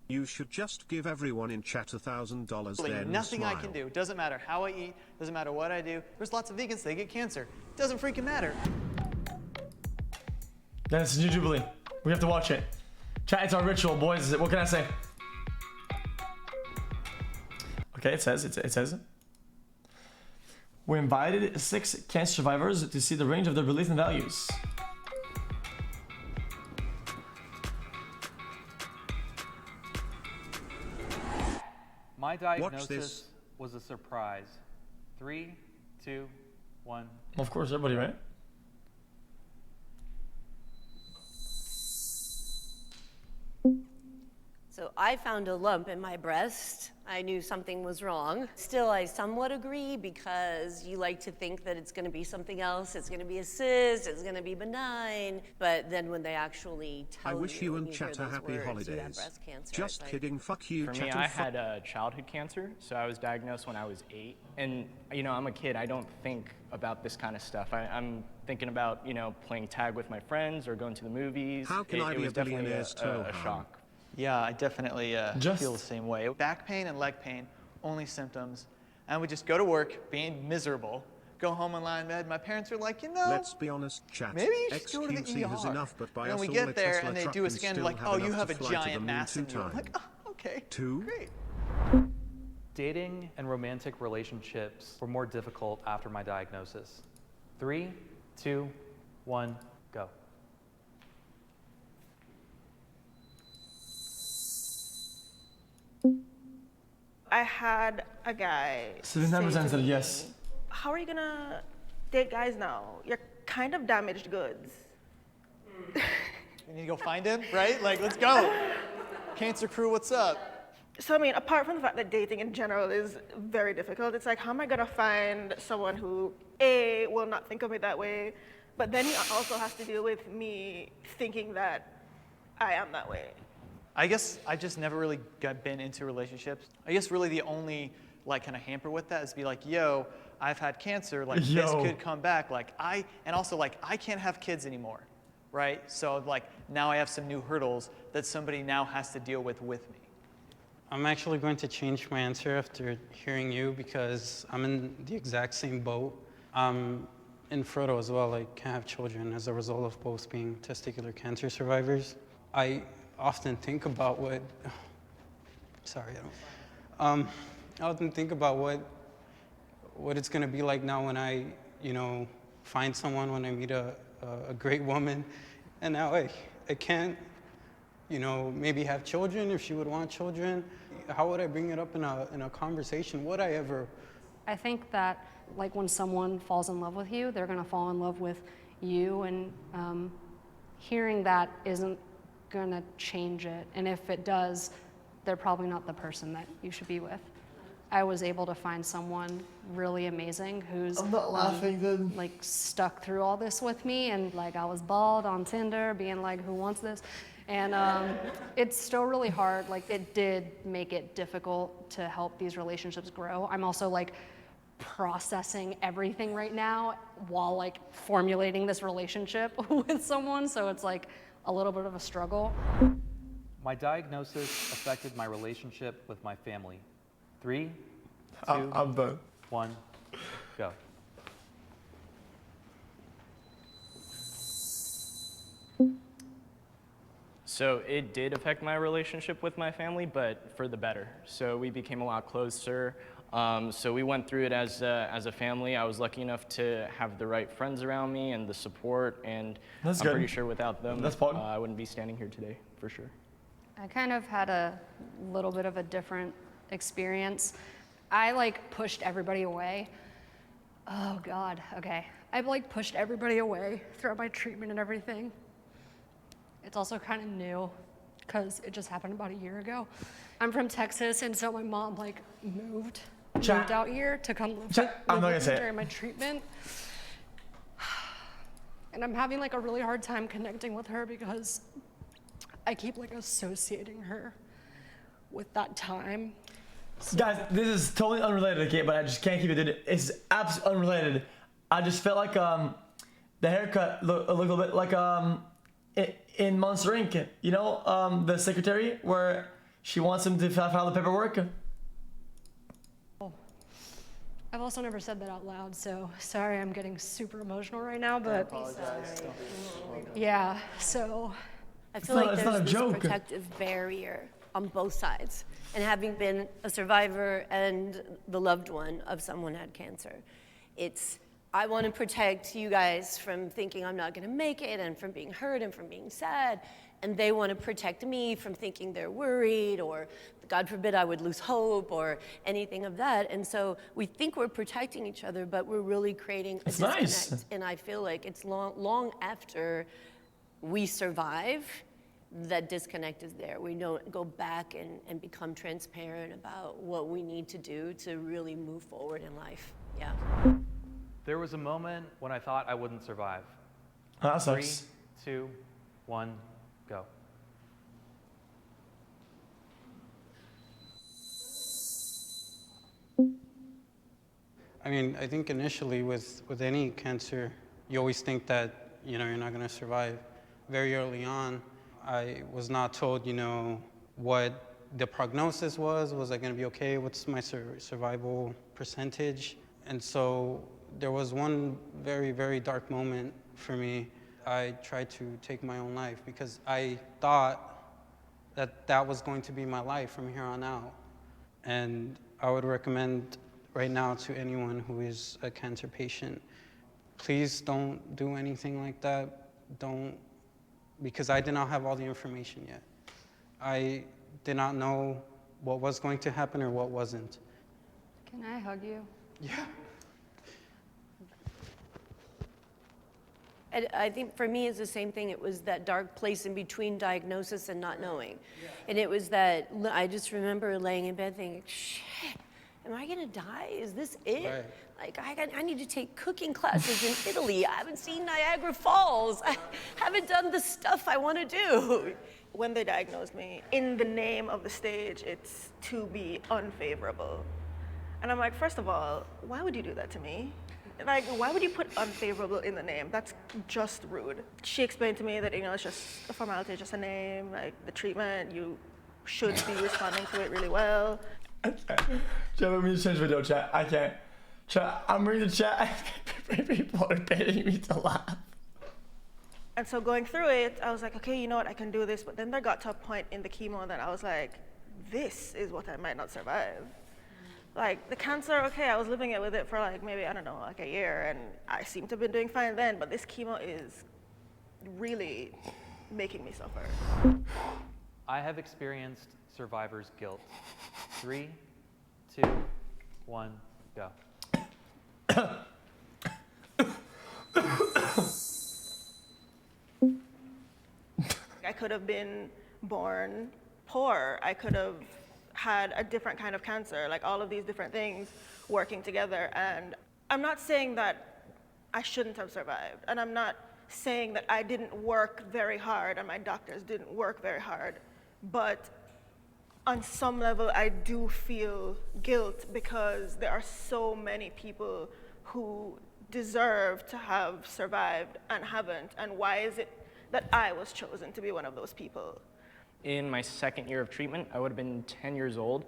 You should just give everyone in chat $1,000 then Nothing smile. I can do. Doesn't matter how I eat. Doesn't matter what I do. There's lots of vegans, they get cancer. Doesn't freaking matter. That's New Jubilee. We have to watch it. Chat, it's our ritual, boys. What can I say? Okay, it says. We invited 6 cancer survivors to see the range of their beliefs and values. My diagnosis was a surprise. 3, 2, 1. Of course, everybody, right? So I found a lump in my breast. I knew something was wrong. Still, I somewhat agree because you like to think that it's going to be something else. It's going to be a cyst. It's going to be benign. But then when they actually tell you, I wish you and hear chat a those happy words, holidays. you have breast cancer, Just it's kidding. Fuck you, For chat. me, I had childhood cancer, so I was diagnosed when I was 8. And, you know, I'm a kid. I don't think about this kind of stuff. I'm thinking about, you know, playing tag with my friends or going to the movies. How can I be a billionaire's toe? A shock. Yeah, I definitely feel the same way. Back pain and leg pain, only symptoms. And we just go to work being miserable, go home and lie in bed. My parents are like, you know, let's be honest, chat. maybe you should go to the xQc ER. has enough, but by and then us we all get a there Tesla and they truck do a can scan, still like, have oh, you enough have to a fly to the giant moon mass in 2 you. I'm like, times. oh, okay, 2? great. Dating and romantic relationships were more difficult after my diagnosis. 3, 2, 1, go. I had a guy. 79% said me, yes. How are you gonna date guys now? You're kind of damaged goods. We need to go find him, right? Like, let's go. Cancer crew, what's up? So I mean, apart from the fact that dating in general is very difficult, it's like, how am I gonna find someone who, A, will not think of me that way, but then he also has to deal with me thinking that I am that way. I guess I just never really been into relationships. I guess really the only like kind of hamper with that is to be like, yo, I've had cancer, like this could come back. Like and also like I can't have kids anymore, right? So like now I have some new hurdles that somebody now has to deal with me. I'm actually going to change my answer after hearing you because I'm in the exact same boat. I'm infertile as well. I can't have children as a result of both being testicular cancer survivors. I often think about what, sorry, I often think about what it's gonna be like now when I, you know, find someone, when I meet a great woman, and now I can't, you know, maybe have children if she would want children. How would I bring it up in a conversation? Would I ever? I think that like when someone falls in love with you, they're gonna fall in love with you, and hearing that isn't gonna change it, and if it does, they're probably not the person that you should be with. I was able to find someone really amazing who's I'm not laughing then. like stuck through all this with me, and like I was bald on Tinder being like, who wants this? And it's still really hard. Like it did make it difficult to help these relationships grow. I'm also like processing everything right now while like formulating this relationship with someone, so it's like a little bit of a struggle. My diagnosis affected my relationship with my family. 3, 2, I'm done. 1, go. So it did affect my relationship with my family, but for the better. So we became a lot closer. So we went through it as a family. I was lucky enough to have the right friends around me and the support, and I'm pretty sure without them, I wouldn't be standing here today, for sure. I kind of had a little bit of a different experience. I like pushed everybody away. Oh God, okay. I like pushed everybody away throughout my treatment and everything. It's also kind of new because it just happened about a year ago. I'm from Texas, and so my mom like moved out here to come live with me during my treatment. And I'm having like a really hard time connecting with her because I keep like associating her with that time. So guys, this is totally unrelated, okay, but I just can't keep it. It's absolutely unrelated. I just felt like the haircut looked a little bit like in Monster Inc. You know, the secretary where she wants him to file the paperwork. I've also never said that out loud, so sorry I'm getting super emotional right now, but yeah, so. I feel like there's this protective barrier on both sides. And having been a survivor and the loved one of someone who had cancer, I want to protect you guys from thinking I'm not going to make it and from being hurt and from being sad. And they want to protect me from thinking they're worried or, God forbid, I would lose hope or anything of that. And so we think we're protecting each other, but we're really creating a disconnect. Nice. And I feel like it's long after we survive, that disconnect is there. We don't go back and become transparent about what we need to do to really move forward in life. Yeah. There was a moment when I thought I wouldn't survive. That sucks. 3, 2, 1, go. I mean, I think initially with any cancer, you always think that, you're not going to survive. Very early on, I was not told, what the prognosis was. Was I going to be okay? What's my survival percentage? And so there was one very, very dark moment for me. I tried to take my own life because I thought that was going to be my life from here on out. And I would recommend right now to anyone who is a cancer patient, please don't do anything like that. Don't, because I did not have all the information yet. I did not know what was going to happen or what wasn't. Can I hug you? Yeah. I think for me it's the same thing. It was that dark place in between diagnosis and not knowing. And it was that, I just remember laying in bed thinking, shit, am I gonna die? Is this it? Right. Like, I need to take cooking classes in Italy. I haven't seen Niagara Falls. I haven't done the stuff I wanna do. When they diagnosed me, in the name of the stage, it's to be unfavorable. And I'm like, first of all, why would you do that to me? Like, why would you put unfavorable in the name? That's just rude. She explained to me that, it's just a formality, just a name, like the treatment, you should be responding to it really well. Chat, let me just change video, chat. I can't. Chat, I'm reading the chat. People are paying me to laugh. And so going through it, I was like, okay, you know what, I can do this. But then there got to a point in the chemo that I was like, this is what I might not survive. Like the cancer, okay, I was living it with it for like maybe, I don't know, like a year, and I seem to have been doing fine then, but this chemo is really making me suffer. I have experienced survivor's guilt. 3, 2, 1, go. I could have been born poor. I could have had a different kind of cancer, like all of these different things working together. And I'm not saying that I shouldn't have survived. And I'm not saying that I didn't work very hard and my doctors didn't work very hard. But on some level, I do feel guilt because there are so many people who deserve to have survived and haven't. And why is it that I was chosen to be one of those people? In my second year of treatment, I would have been 10 years old.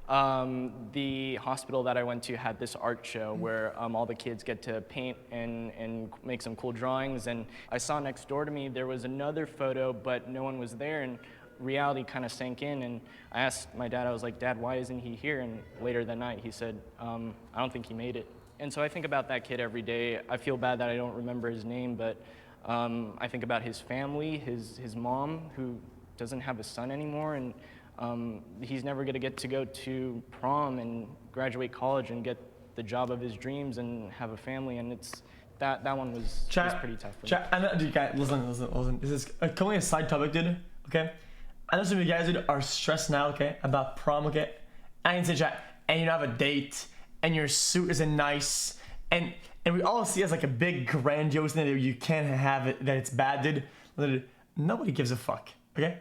The hospital that I went to had this art show where all the kids get to paint and make some cool drawings. And I saw next door to me, there was another photo, but no one was there. And reality kind of sank in. And I asked my dad, I was like, Dad, why isn't he here? And later that night, he said, I don't think he made it. And so I think about that kid every day. I feel bad that I don't remember his name, but I think about his family, his mom, who doesn't have a son anymore, and he's never going to get to go to prom and graduate college and get the job of his dreams and have a family, and it's that one was pretty tough for me. I know, dude, guys, listen. This is coming a side topic, dude. Okay, I know some of you guys, dude, are stressed now, okay, about prom, okay. I can say, chat, and you don't have a date, and your suit isn't nice, and we all see it as like a big grandiose thing that you can't have it, that it's bad, dude. Literally, nobody gives a fuck. Okay,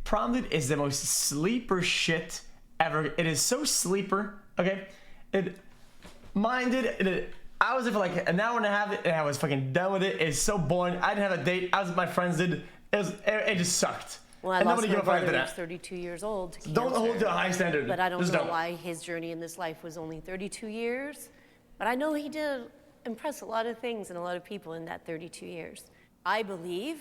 prom, dude, is the most sleeper shit ever. It is so sleeper. Okay, mine, dude. I was there for like an hour and a half, and I was fucking done with it. It's so boring. I didn't have a date. I was with my friends, dude. It just sucked. Well, I And lost nobody my give a fuck after brother who's that. 32 years old to Don't hold cancer. to a high standard. But I don't Just know don't. why his journey in this life was only 32 years. But I know he did impress a lot of things and a lot of people in that 32 years. I believe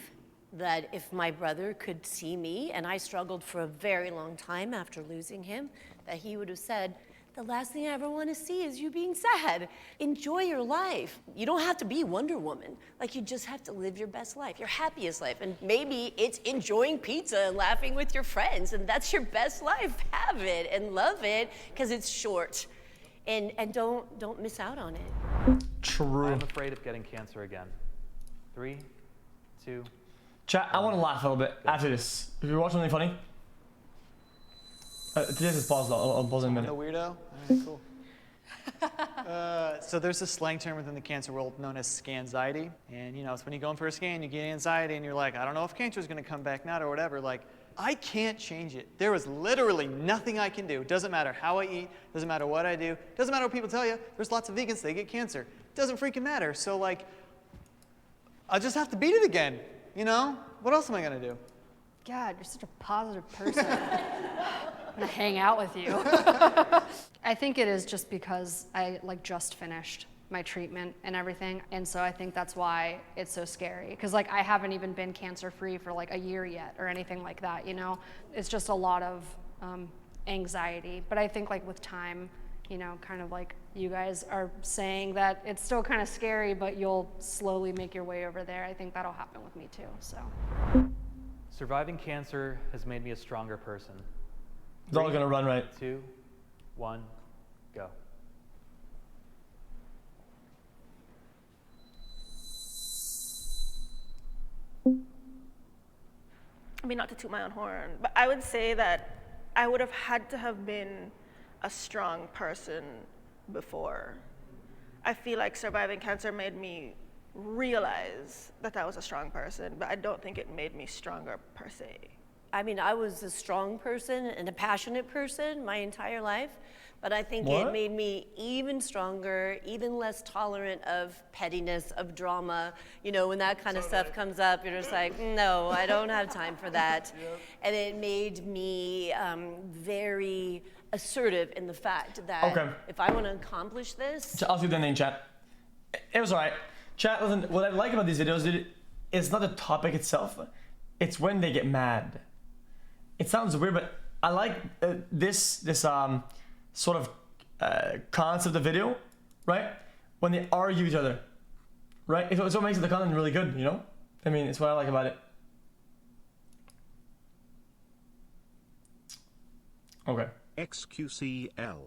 that if my brother could see me, and I struggled for a very long time after losing him, that he would have said, the last thing I ever want to see is you being sad. Enjoy your life. You don't have to be Wonder Woman. Like, you just have to live your best life, your happiest life. And maybe it's enjoying pizza and laughing with your friends, and that's your best life. Have it and love it, because it's short. And don't miss out on it. True. I'm afraid of getting cancer again. 3, 2. Chat, I want to laugh a little bit after this. If you watch something funny, this is paused. I'll pause in a minute. The weirdo? All right, cool. So there's a slang term within the cancer world known as scanxiety. And you know, it's when you go in for a scan, you get anxiety and you're like, I don't know if cancer is going to come back now or whatever. Like, I can't change it. There is literally nothing I can do. It doesn't matter how I eat, doesn't matter what I do, doesn't matter what people tell you. There's lots of vegans, they get cancer. It doesn't freaking matter. So like, I'll just have to beat it again, you know? What else am I going to do? God, you're such a positive person. I'm gonna hang out with you. I think it is just because I like just finished my treatment and everything, and so I think that's why it's so scary. Because like I haven't even been cancer-free for like a year yet or anything like that. You know, it's just a lot of anxiety. But I think like with time, you know, kind of like you guys are saying that it's still kind of scary, but you'll slowly make your way over there. I think that'll happen with me too. So. Surviving cancer has made me a stronger person. It's all gonna run right. 2, 1, go. I mean, not to toot my own horn, but I would say that I would have had to have been a strong person before. I feel like surviving cancer made me realize that I was a strong person, but I don't think it made me stronger per se. I mean, I was a strong person and a passionate person my entire life, but I think What? it made me even stronger, even less tolerant of pettiness, of drama. You know, when that kind of stuff comes up, you're just like, no, I don't have time for that. And it made me very assertive in the fact that Okay. if I want to accomplish this, I'll see the name, chat. It was alright. Chat, listen, what I like about these videos, dude, it's not the topic itself, it's when they get mad. It sounds weird, but I like this sort of concept of video, right? When they argue each other, right? It's what makes the content really good, you know? I mean, it's what I like about it. Okay. xqcOW.